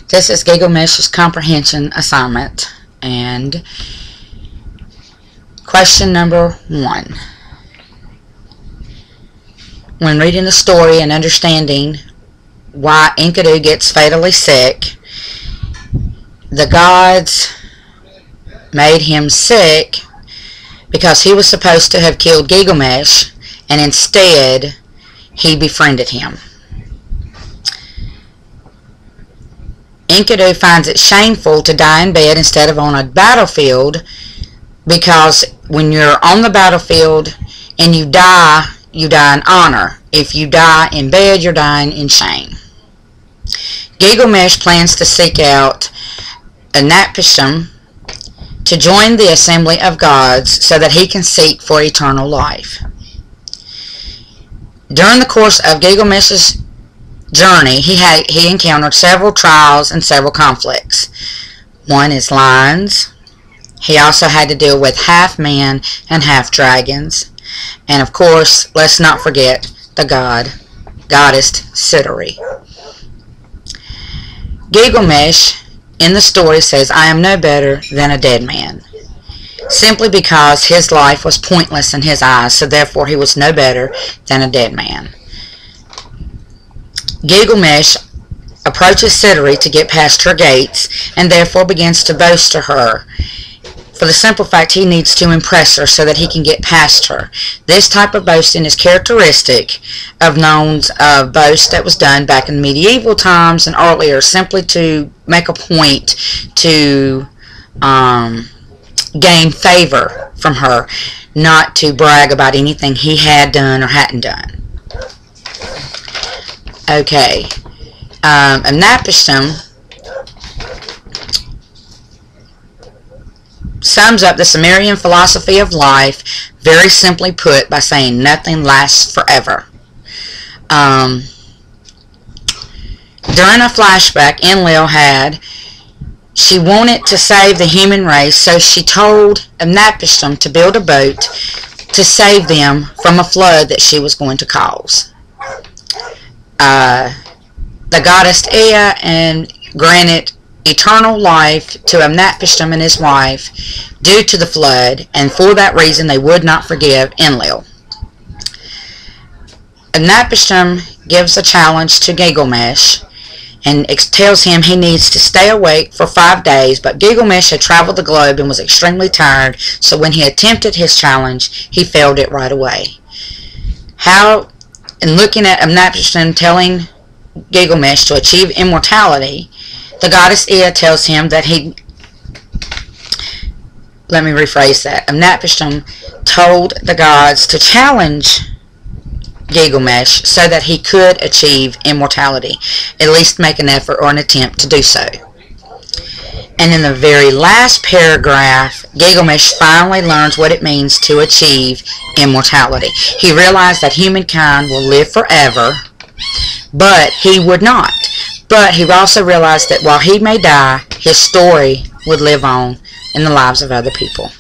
This is Gilgamesh's comprehension assignment, and question number 1. When reading the story and understanding why Enkidu gets fatally sick, the gods made him sick because he was supposed to have killed Gilgamesh, and instead he befriended him. Enkidu finds it shameful to die in bed instead of on a battlefield, because when you're on the battlefield and you die in honor. If you die in bed, you're dying in shame. Gilgamesh plans to seek out Anapishtim to join the assembly of gods so that he can seek for eternal life. During the course of Gilgamesh's journey, he encountered several trials and several conflicts. One is lions. He also had to deal with half men and half dragons. And of course, let's not forget the goddess Sitari. Gilgamesh in the story says, "I am no better than a dead man," simply because his life was pointless in his eyes, so therefore he was no better than a dead man. Gilgamesh approaches Sitari to get past her gates, and therefore begins to boast to her, for the simple fact he needs to impress her so that he can get past her. This type of boasting is characteristic of boast that was done back in medieval times and earlier, simply to make a point to gain favor from her, not to brag about anything he had done or hadn't done. Okay, Anapishtim sums up the Sumerian philosophy of life very simply put by saying nothing lasts forever. During a flashback Enlil had, she wanted to save the human race, so she told Anapishtim to build a boat to save them from a flood that she was going to cause. The goddess Ea and granted eternal life to Anapishtim and his wife due to the flood, and for that reason they would not forgive Enlil. Anapishtim gives a challenge to Gilgamesh and tells him he needs to stay awake for 5 days, but Gilgamesh had traveled the globe and was extremely tired, so when he attempted his challenge, he failed it right away. In looking at Anapishtim telling Gilgamesh to achieve immortality, the goddess Ea tells him that Anapishtim told the gods to challenge Gilgamesh so that he could achieve immortality, at least make an effort or an attempt to do so. And in the very last paragraph, Gilgamesh finally learns what it means to achieve immortality. He realized that humankind will live forever, but he would not. But he also realized that while he may die, his story would live on in the lives of other people.